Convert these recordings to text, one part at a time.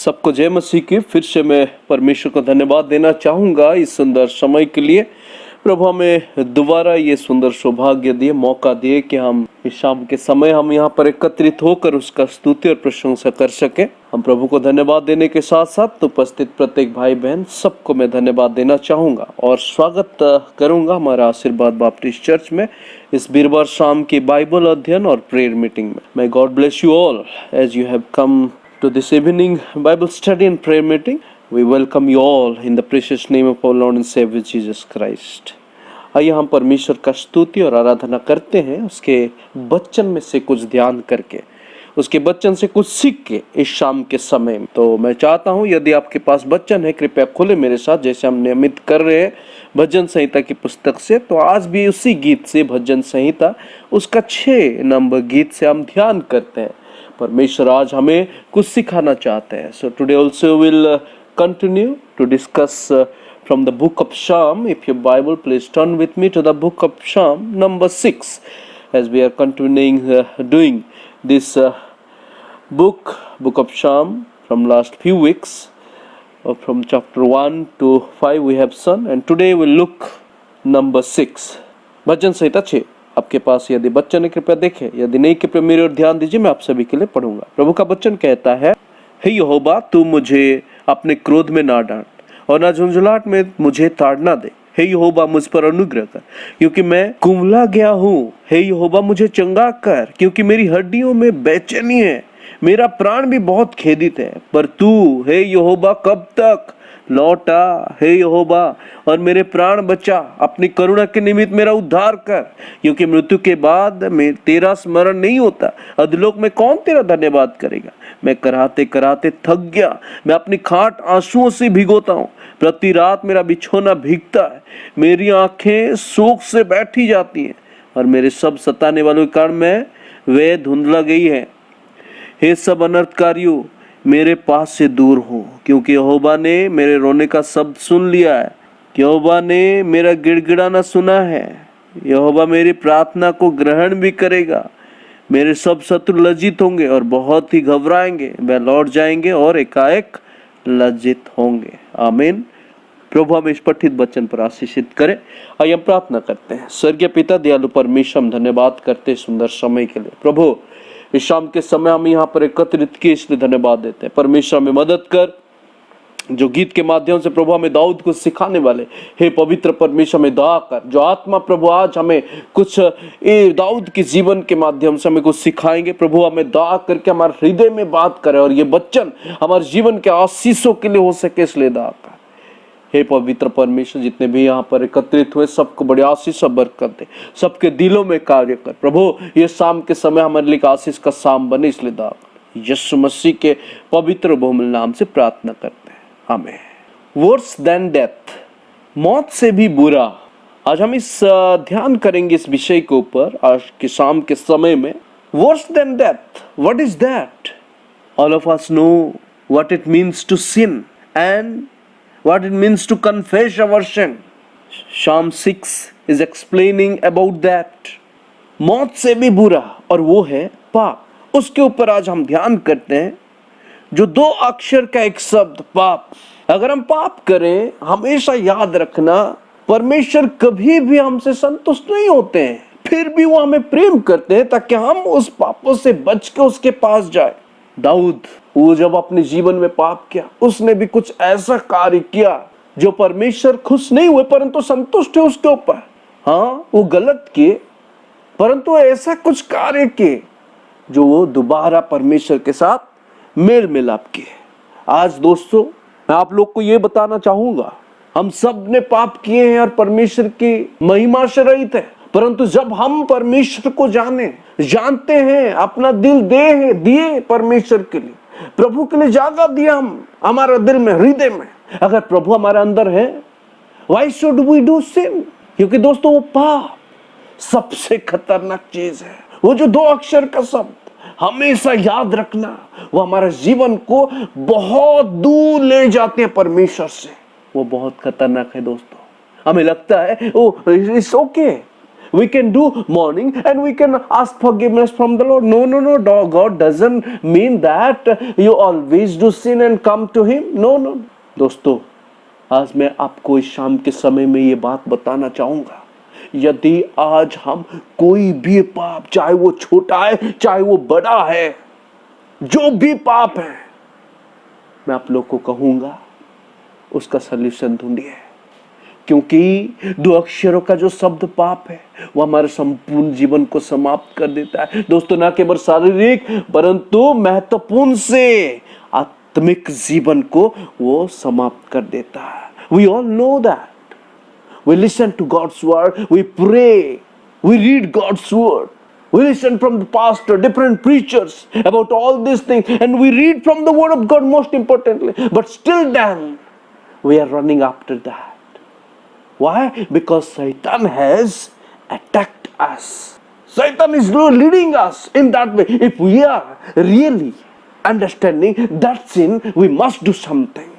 सबको जय मसीह की। फिर से मैं परमेश्वर को धन्यवाद देना चाहूँगा इस सुंदर समय के लिए। प्रभु हमें दोबारा ये सुंदर सौभाग्य दिए, मौका दिए कि हम इस शाम के समय हम यहाँ पर एकत्रित होकर उसका स्तुति और प्रशंसा कर सके। हम प्रभु को धन्यवाद देने के साथ साथ उपस्थित प्रत्येक भाई बहन सबको मैं धन्यवाद देना चाहूँगा और स्वागत करूँगा हमारा आशीर्वाद बाप्टिस्ट चर्च में इस वीरवार शाम की बाइबल अध्ययन और प्रेयर मीटिंग में। May God bless you all as you have come to this evening Bible study and prayer meeting. We welcome you all in the precious name of our Lord and Savior Jesus Christ. आइए हम परमेश्वर का स्तुति और आराधना करते हैं उसके वचन में से कुछ ध्यान करके, उसके वचन से कुछ सीख के इस शाम के समय में। तो मैं चाहता हूं यदि आपके पास वचन है कृपया खोले मेरे साथ, जैसे हम नियमित कर रहे हैं भजन संहिता की पुस्तक से। तो आज भी उसी गीत से, भजन संहिता उसका 6 नंबर गीत से हम ध्यान करते हैं। परमेश्वर आज हमें कुछ सिखाना चाहते हैं। So today also will continue to discuss from the book of Psalm. If your Bible, please turn with me to the book of Psalm number 6 as we are continuing doing this book of Psalm from last few weeks. From chapter 1 to 5 we have done, and today we'll look number 6 भजन संहिता 6। आपके पास यदि वचन है कृपया देखें, यदि नहीं कृपया मेरे ओर ध्यान दीजिए, मैं आप सभी के लिए पढ़ूंगा। प्रभु का वचन कहता है, हे यहोवा तू मुझे अपने क्रोध में ना डांट और ना झुंझलाहट में मुझे ताड़ना दे। हे यहोवा मुझ पर अनुग्रह कर क्योंकि मैं कुंभला गया हूँ। हे यहोवा मुझे चंगा कर क्योंकि मेरी हड्डियों में बेचैनी है, मेरा प्राण भी बहुत खेदित है। पर तू हे यहोवा कब तक? लौट आ हे यहोवा और मेरे प्राण बचा। अपनी करुणा के निमित्त मेरा उद्धार कर क्योंकि मृत्यु के बाद में तेरा स्मरण नहीं होता। अधोलोक में कौन तेरा धन्यवाद करेगा? मैं कराहते कराहते थक गया, मैं अपनी खाट आंसुओं से भिगोता हूँ। प्रति रात मेरा बिछौना भीगता है, मेरी आंखें शोक से बैठी जाती हैं और मेरे सब सताने वालों के कारण मैं वे धुंधला गई है। हे सब अनर्थकारियों मेरे पास से दूर हो क्योंकि यहोवा ने मेरे रोने का शब्द सुन लिया है। यहोवा ने मेरा गिड़गिड़ाना सुना है। यहोवा मेरी प्रार्थना को ग्रहण भी करेगा। मेरे सब शत्रु लज्जित होंगे और बहुत ही घबराएंगे, वे लौट जाएंगे और एकाएक लज्जित होंगे। आमीन। प्रभु हम इस पठित वचन पर आशीषित करें। आइए हम प्रार्थना करते हैं। स्वर्गीय पिता दयालु परमेश्वर, हम धन्यवाद करते हैं सुंदर समय के लिए। प्रभु इस शाम के समय हम यहाँ पर एकत्रित किए इसलिए धन्यवाद देते हैं। परमेश्वर हमें मदद कर, जो गीत के माध्यम से प्रभु हमें दाऊद को सिखाने वाले, हे पवित्र परमेश्वर हमें दया कर। जो आत्मा प्रभु आज हमें कुछ दाऊद के जीवन के माध्यम से हमें कुछ सिखाएंगे, प्रभु हमें दया करके हमारे हृदय में बात करे और ये वचन हमारे जीवन के आशीषों के लिए हो सके, इसलिए दया कर। हे पवित्र परमेश्वर जितने भी यहाँ पर एकत्रित हुए सबको बड़ी आशीष और बरकत दे, सबके दिलों में कार्य कर। प्रभु ये शाम के समय हमारे लिए आशीष का शाम बने, इसलिए दया कर। यीशु मसीह के पवित्र बहुमूल्य नाम से प्रार्थना करते हैं, आमीन। वर्स देन डेथ, मौत से भी बुरा। आज हम इस ध्यान करेंगे इस विषय के ऊपर आज के शाम के समय में। Worse than death, what is that? All of us know what it means to sin and what it means to confess our sin. Psalm 6 is explaining about that. मौत से भी बुरा और वो है पाप। उसके ऊपर आज हम ध्यान करते हैं। जो 2 अक्षर का एक शब्द पाप। अगर हम पाप करें, हमेशा याद रखना परमेश्वर कभी भी हमसे संतुष्ट नहीं होते हैं, फिर भी वो हमें प्रेम करते हैं ताकि हम उस पापों से बच के उसके पास जाए। दाऊद वो जब अपने जीवन में पाप किया, उसने भी कुछ ऐसा कार्य किया जो परमेश्वर खुश नहीं हुए परंतु संतुष्ट है उसके ऊपर। हाँ वो गलत किए परंतु ऐसा कुछ कार्य किए जो वो दोबारा परमेश्वर के साथ मेल मिलाप किए। आज दोस्तों मैं आप लोग को ये बताना चाहूंगा, हम सब ने पाप किए हैं और परमेश्वर की महिमा से रहित है, परंतु जब हम परमेश्वर को जानते हैं, अपना दिल दिए परमेश्वर के लिए, प्रभु के लिए जागा दिया हम हमारा दिल में, हृदय में, अगर प्रभु हमारे अंदर है, why should we do sin? क्योंकि दोस्तों वो पाप सबसे खतरनाक चीज है। वो जो 2 अक्षर का शब्द हमेशा याद रखना, वो हमारे जीवन को बहुत दूर ले जाते हैं परमेश्वर से। वो बहुत खतरनाक है दोस्तों। हमें लगता है oh it's okay, We can do morning and we can ask forgiveness from the Lord. No. God doesn't mean that you always do sin and come to Him. No. दोस्तों, आज मैं आपको इस शाम के समय में ये बात बताना चाहूंगा, यदि आज हम कोई भी पाप, चाहे वो छोटा है चाहे वो बड़ा है, जो भी पाप है, मैं आप लोग को कहूंगा उसका सल्यूशन ढूंढिए, क्योंकि 2 अक्षरों का जो शब्द पाप है वो हमारे संपूर्ण जीवन को समाप्त कर देता है। दोस्तों, ना केवल शारीरिक परंतु महत्वपूर्ण से आत्मिक जीवन को वो समाप्त कर देता है। We all know that. We listen to God's word, we pray, we read God's word. We listen from the pastor, different preachers about all these things, and we read from the word of God most importantly. But still then, we are running after that. Why? Because Satan has attacked us. Satan is leading us in that way. If we are really understanding that sin, we must do something.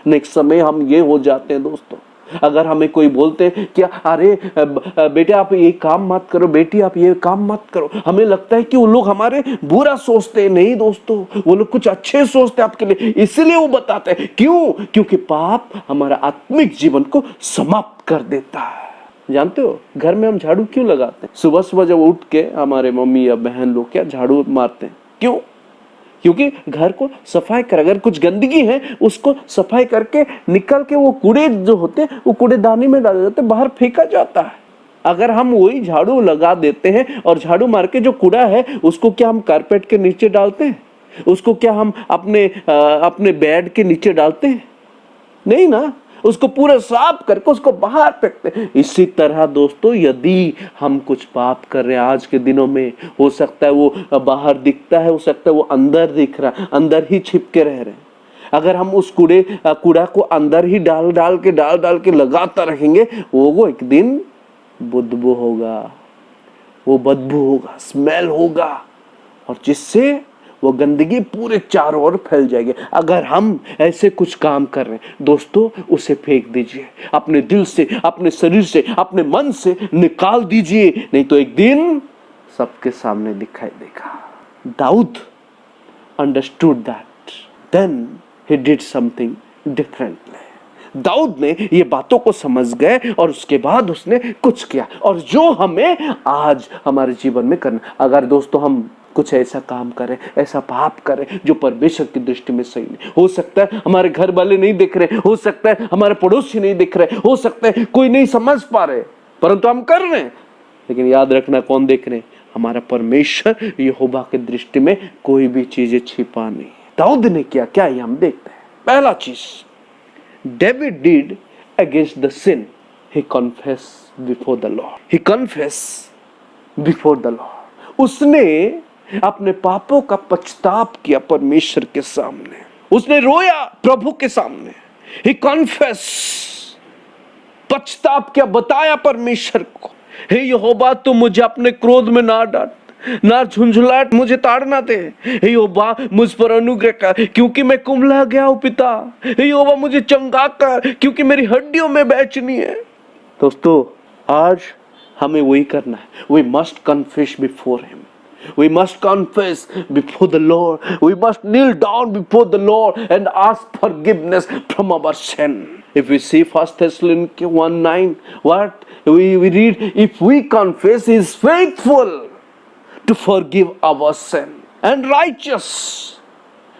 Next समय हम ये हो जाते हैं दोस्तों, अगर हमें कोई बोलते कि अरे बेटे आप ये काम मत करो, बेटी आप ये काम मत करो, हमें लगता है कि वो लोग हमारे बुरा सोचते हैं। नहीं दोस्तों, वो लोग कुछ अच्छे सोचते हैं आपके लिए, इसलिए वो बताते हैं। क्यों? क्योंकि पाप हमारा आत्मिक जीवन को समाप्त कर देता है। जानते हो, घर में हम झाड़ू क्यों लगाते हैं? सुबह सुबह जब उठ के हमारे मम्मी या बहन लोग क्या झाड़ू मारते हैं? क्यों? क्योंकि घर को सफाई कर, अगर कुछ गंदगी है उसको सफाई करके निकल के वो कूड़े जो होते हैं वो कूड़ेदानी में डाले जाते हैं, बाहर फेंका जाता है। अगर हम वही झाड़ू लगा देते हैं और झाड़ू मार के जो कूड़ा है उसको क्या हम कारपेट के नीचे डालते हैं? उसको क्या हम अपने बेड के नीचे डालते हैं? नहीं ना, उसको पूरा साफ करके उसको बाहर फेंकते हैं। इसी तरह दोस्तों, यदि हम कुछ पाप कर रहे हैं आज के दिनों में, हो सकता है वो बाहर दिखता है, हो सकता है वो अंदर दिख रहा है, अंदर ही छिप के रह रहे हैं। अगर हम उस कूड़ा को अंदर ही डाल के लगाता रहेंगे, वो एक दिन बदबू होगा, स्मेल होगा, और जिससे वो गंदगी पूरे चारों ओर फैल जाएगी। अगर हम ऐसे कुछ काम कर रहे हैं दोस्तों, उसे फेंक दीजिए, अपने दिल से, अपने शरीर से, अपने मन से निकाल दीजिए, नहीं तो एक दिन सबके सामने दिखाई देगा। दाऊद understood that, then he did something differently. दाऊद ने ये बातों को समझ गए और उसके बाद उसने कुछ किया, और जो हमें आज हमारे जीवन में करना। अगर दोस्तों हम कुछ ऐसा काम करें, ऐसा पाप करें जो परमेश्वर की दृष्टि में सही नहीं, हो सकता है हमारे घर वाले नहीं देख रहे, हो सकता है हमारे पड़ोसी नहीं देख रहे, हो सकता है कोई नहीं समझ पा रहे, परंतु हम कर रहे हैं। लेकिन याद रखना, कौन देख रहे? हमारा परमेश्वर यहोवा की दृष्टि में कोई भी चीजें छिपा नहीं। दाऊद ने क्या ये हम देखते हैं। पहला चीज, David did against the sin, he confessed before the Lord. He confessed before the Lord. उसने अपने पापों का पछतावा किया परमेश्वर के सामने, उसने रोया प्रभु के सामने। ही कन्फेस, पछतावा किया, बताया परमेश्वर को, हे यहोवा तू मुझे अपने क्रोध में ना डांट, ना झुंझुलाहट मुझे ताड़ना दे। हे यहोवा मुझ पर अनुग्रह कर, क्योंकि मैं कुम्हला गया हूं पिता। हे यहोवा मुझे चंगा कर, क्योंकि मेरी हड्डियों में बेचैनी है। दोस्तों, आज हमें वही करना है। We must confess before him, we must confess before the Lord, we must kneel down before the Lord and ask forgiveness from our sin. If we see 1 Thessalonians 1:9, what we read, if we confess, he is faithful to forgive our sin and righteous.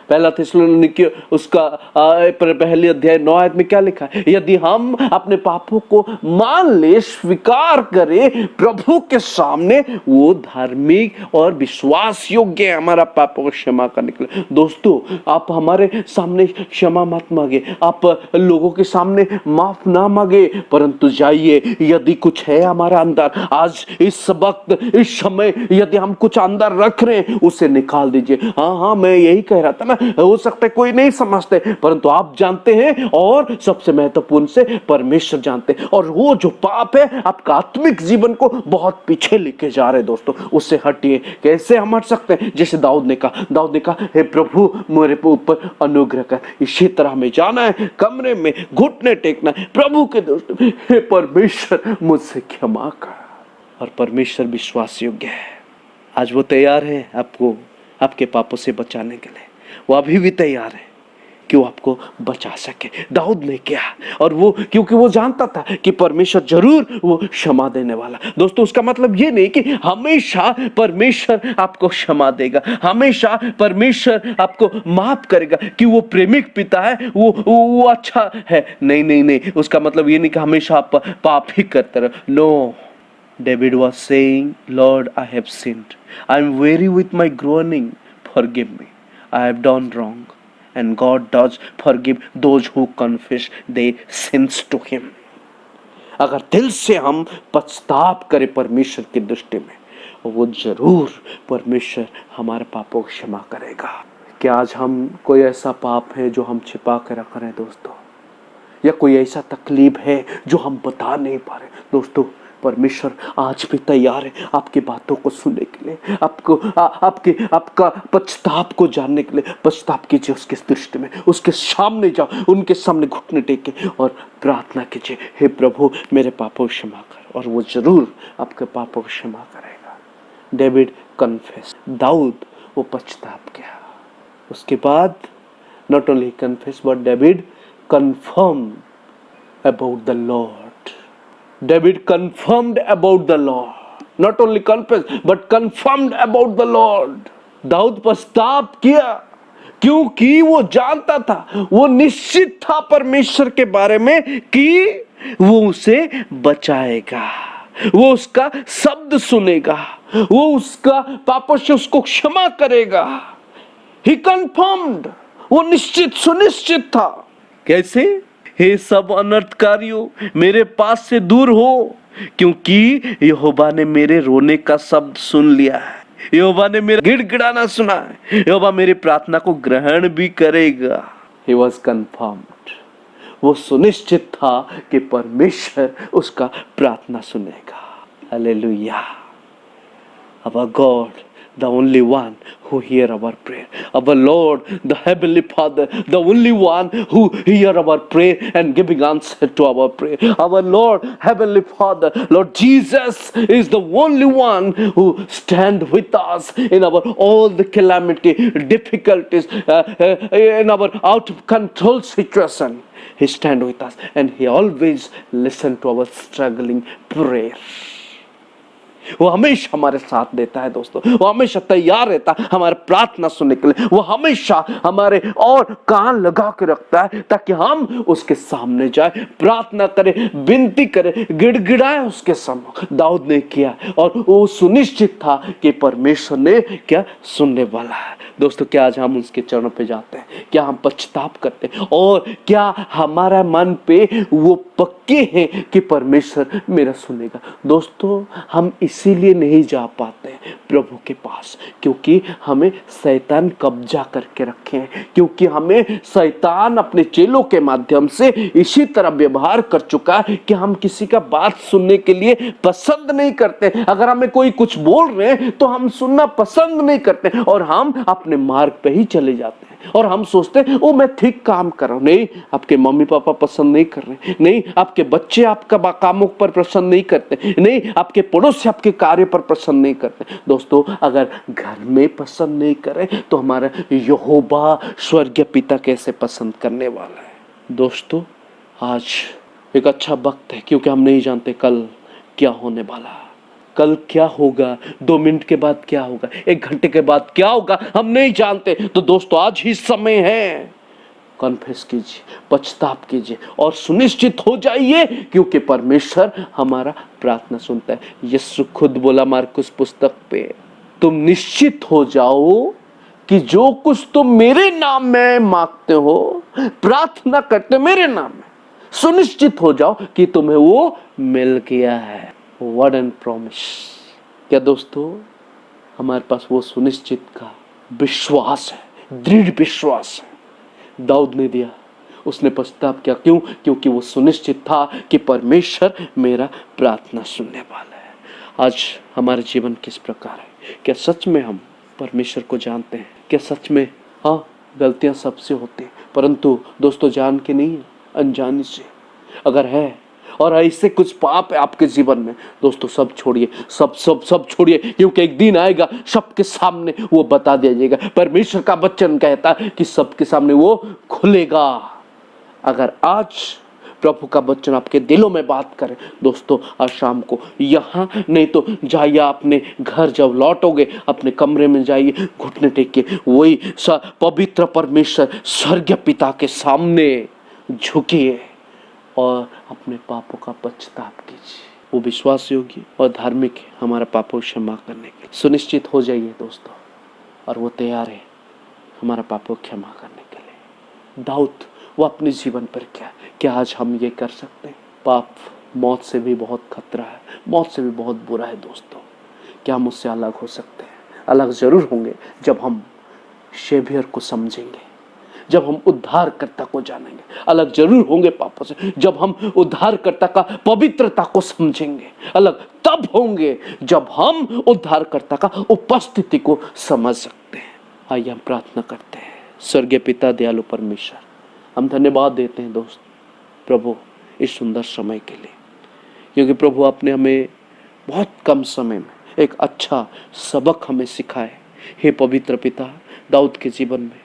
पहला थिस्सलुनीके उसका पहले अध्याय 9 आयत में क्या लिखा है? यदि हम अपने पापों को मान ले, स्वीकार करें प्रभु के सामने, वो धार्मिक और विश्वास योग्य है हमारा पापों को क्षमा करने के लिए। दोस्तों, आप हमारे सामने क्षमा मत मांगे, आप लोगों के सामने माफ ना मांगे, परंतु जाइए, यदि कुछ है हमारा अंदर आज इस वक्त इस समय, यदि हम कुछ अंदर रख रहे हैं, उसे निकाल दीजिए। हाँ, मैं यही कह रहा था ना, हो सकता है कोई नहीं समझते, परंतु आप जानते हैं, और सबसे महत्वपूर्ण से परमेश्वर जानते हैं। और वो जो पाप है आपका आत्मिक जीवन को बहुत पीछे लेके जा रहे दोस्तों, उससे हटिए। कैसे हम हट सकते हैं? जैसे दाऊद ने कहा, हे प्रभु मेरे ऊपर अनुग्रह कर। इसी तरह हमें जाना है, कमरे में घुटने टेकना है प्रभु के दोस्तों, हे परमेश्वर मुझसे क्षमा कर। और परमेश्वर विश्वास योग्य है। आज वो तैयार है आपको आपके पापों से बचाने के लिए। वो अभी भी तैयार है कि वो आपको बचा सके। दाऊद ने किया, और वो क्योंकि वो जानता था कि परमेश्वर जरूर वो क्षमा देने वाला। दोस्तों, उसका मतलब ये नहीं कि हमेशा परमेश्वर आपको क्षमा देगा, हमेशा परमेश्वर आपको माफ करेगा, कि वो प्रेमिक पिता है, वो अच्छा है। नहीं नहीं नहीं, उसका मतलब ये नहीं कि हमेशा आप पाप ही करते रहो। No, David was saying, Lord, I have sinned. I am weary with my groaning. Forgive me. I have done wrong. And God does forgive those who confess their sins to Him. अगर दिल से हम पछताप करें परमेश्वर की दृष्टि में, वो जरूर परमेश्वर हमारे पापों को क्षमा करेगा। क्या आज हम कोई ऐसा पाप है जो हम छिपा कर रख रहे हैं दोस्तों, या कोई ऐसा तकलीफ है जो हम बता नहीं पा रहे? दोस्तों, परमेश्वर आज भी तैयार है आपकी बातों को सुनने के लिए, आपका पछताप को जानने के लिए। पछताप कीजिए उसके दृष्टि में, उसके सामने जाओ, उनके सामने घुटने टेके और प्रार्थना कीजिए, हे प्रभु मेरे पापों को क्षमा कर, और वो जरूर आपके पापों को क्षमा करेगा। डेविड कन्फेस, दाऊद वो पछताप किया। उसके बाद not only confess but David confirmed about the Lord. David confirmed about the Lord. Not only confessed but confirmed about the Lord. Daud पछताप किया क्योंकि वो जानता था, वो निश्चित था परमेश्वर के बारे में कि वो उसे बचाएगा, वो उसका शब्द सुनेगा, वो उसका पापों से उसको क्षमा करेगा। He confirmed, वो निश्चित सुनिश्चित था। कैसे? हे सब अनर्थकारियों, मेरे पास से दूर हो, क्योंकि यहोवा ने मेरे रोने का शब्द सुन लिया है, यहोवा ने मेरा गिड़गिड़ाना सुना है, यहोवा मेरी प्रार्थना को ग्रहण भी करेगा। He was confirmed, वो सुनिश्चित था कि परमेश्वर उसका प्रार्थना सुनेगा। Hallelujah. Our God, the only one who hear our prayer. Our Lord, the Heavenly Father, the only one who hear our prayer and giving answer to our prayer. Our Lord, Heavenly Father, Lord Jesus is the only one who stand with us in our all the calamity, difficulties, in our out of control situation. He stand with us and He always listen to our struggling prayer. वो हमेशा हमारे साथ देता है दोस्तों, वो हमेशा तैयार रहता है हमारे प्रार्थना सुनने के लिए, वो हमेशा हमारे और कान लगा के रखता है ताकि हम उसके सामने जाए, प्रार्थना करें, विनती करें, गिड़गिड़ाए उसके सामने। दाऊद ने किया और वो सुनिश्चित था कि परमेश्वर ने क्या सुनने वाला है। दोस्तों, क्या आज हम उसके चरणों पे जाते हैं? क्या हम पछताप करते हैं? और क्या हमारा मन पे वो पक्के हैं कि परमेश्वर मेरा सुनेगा? दोस्तों, हम इसीलिए नहीं जा पाते प्रभु के पास क्योंकि हमें शैतान कब्जा करके रखे हैं, क्योंकि हमें शैतान अपने चेलों के माध्यम से इसी तरह व्यवहार कर चुका है कि हम किसी का बात सुनने के लिए पसंद नहीं करते। अगर हमें कोई कुछ बोल रहे हैं तो हम सुनना पसंद नहीं करते और हम अपने मार्ग पे ही चले जाते हैं और हम सोचते हैं ओ मैं ठीक काम कर रहा हूं। नहीं, आपके मम्मी पापा पसंद नहीं कर रहे, नहीं आपके बच्चे आपका कामों पर पसंद नहीं करते, नहीं आपके पड़ोसी आपके कार्य पर पसंद नहीं करते। दोस्तों, अगर घर में पसंद नहीं करे तो हमारा यहोवा स्वर्गीय पिता कैसे पसंद करने वाला है? दोस्तों, आज एक अच्छा वक्त है क्योंकि हम नहीं जानते कल क्या होने वाला है, कल क्या होगा, 2 मिनट के बाद क्या होगा, 1 घंटे के बाद क्या होगा, हम नहीं जानते। तो दोस्तों, आज ही समय है, कन्फेस कीजिए, पछताप कीजिए और सुनिश्चित हो जाइए क्योंकि परमेश्वर हमारा प्रार्थना सुनता है। यीशु खुद बोला मार्कुस पुस्तक पे, तुम निश्चित हो जाओ कि जो कुछ तुम मेरे नाम में मांगते हो, प्रार्थना करते हो मेरे नाम में, सुनिश्चित हो जाओ कि तुम्हें वो मिल गया है। Word and promise. क्या दोस्तों, हमारे पास वो सुनिश्चित का विश्वास है, दृढ़ विश्वास है। दाऊद ने दिया, उसने पछताप किया, क्यों? क्योंकि वो सुनिश्चित था कि परमेश्वर मेरा प्रार्थना सुनने वाला है। आज हमारे जीवन किस प्रकार है? क्या सच में हम परमेश्वर को जानते हैं? क्या सच में, हाँ, गलतियां सबसे होती हैं, परंतु दोस्तों जान के नहीं, अनजाने से। अगर है और ऐसे कुछ पाप है आपके जीवन में, दोस्तों सब छोड़िए, सब छोड़िए, क्योंकि एक दिन आएगा सबके सामने वो बता दिया जाएगा। परमेश्वर का वचन कहता है कि सबके सामने वो खुलेगा। अगर आज प्रभु का वचन आपके दिलों में बात करे दोस्तों, आज शाम को यहाँ नहीं तो जाइए अपने घर, जब लौटोगे अपने कमरे में जाइए, घुटने टेक के वही पवित्र परमेश्वर स्वर्गीय पिता के सामने झुकिए और अपने पापों का पश्चाताप कीजिए। वो विश्वास योग्य और धार्मिक है हमारा पापों क्षमा करने के। सुनिश्चित हो जाइए दोस्तों, और वो तैयार है हमारा पापों क्षमा करने के लिए। दाऊद वो अपने जीवन पर क्या आज हम ये कर सकते हैं? पाप मौत से भी बहुत खतरा है, मौत से भी बहुत बुरा है दोस्तों। क्या हम उससे अलग हो सकते हैं? अलग जरूर होंगे जब हम सेवियर को समझेंगे, जब हम उद्धारकर्ता को जानेंगे। अलग जरूर होंगे पापों से जब हम उद्धारकर्ता का पवित्रता को समझेंगे। अलग तब होंगे जब हम उद्धारकर्ता का उपस्थिति को समझ सकते हैं। आइए हम प्रार्थना करते हैं। स्वर्गीय पिता दयालु परमेश्वर, हम धन्यवाद देते हैं दोस्त प्रभु इस सुंदर समय के लिए, क्योंकि प्रभु आपने हमें बहुत कम समय में एक अच्छा सबक हमें सिखाए। हे पवित्र पिता, दाऊद के जीवन में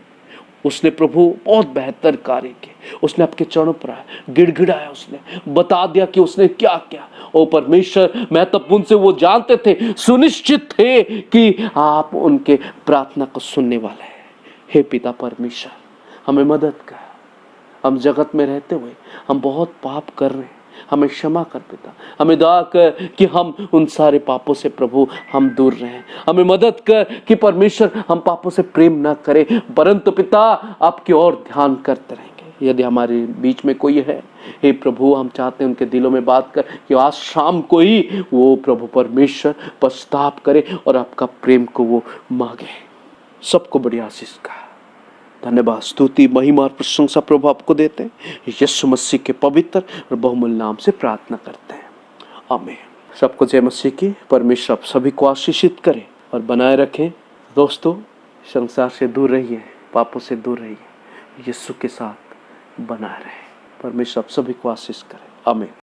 उसने प्रभु बहुत बेहतर कार्य किए। उसने आपके चरणों पर आया, गिड़गिड़ाया, उसने बता दिया कि उसने क्या किया। ओ परमेश्वर, महत्वपूर्ण से वो जानते थे, सुनिश्चित थे कि आप उनके प्रार्थना को सुनने वाले हैं। हे पिता परमेश्वर, हमें मदद कर। हम जगत में रहते हुए हम बहुत पाप कर रहे हैं, हमें क्षमा कर पिता। हमें दया कर कि हम उन सारे पापों से प्रभु हम दूर रहें। हमें मदद कर कि परमेश्वर हम पापों से प्रेम ना करें, परंतु पिता आपकी ओर ध्यान करते रहेंगे। यदि हमारे बीच में कोई है, हे प्रभु, हम चाहते हैं उनके दिलों में बात कर कि आज शाम को ही वो प्रभु परमेश्वर पश्चाताप करे और आपका प्रेम को वो मांगे। सबको बड़ी आशीष का धन्यवाद, स्तुति, महिमा और प्रशंसा प्रभु आपको देते हैं। यीशु मसीह के पवित्र और बहुमूल्य नाम से प्रार्थना करते हैं, आमीन। सबको जय मसीह की। परमेश्वर आप सभी को आशीषित करे और बनाए रखें। दोस्तों, संसार से दूर रहिए, पापों से दूर रहिए, यीशु के साथ बनाए रहें। परमेश्वर आप सभी को आशीष करे, आमीन।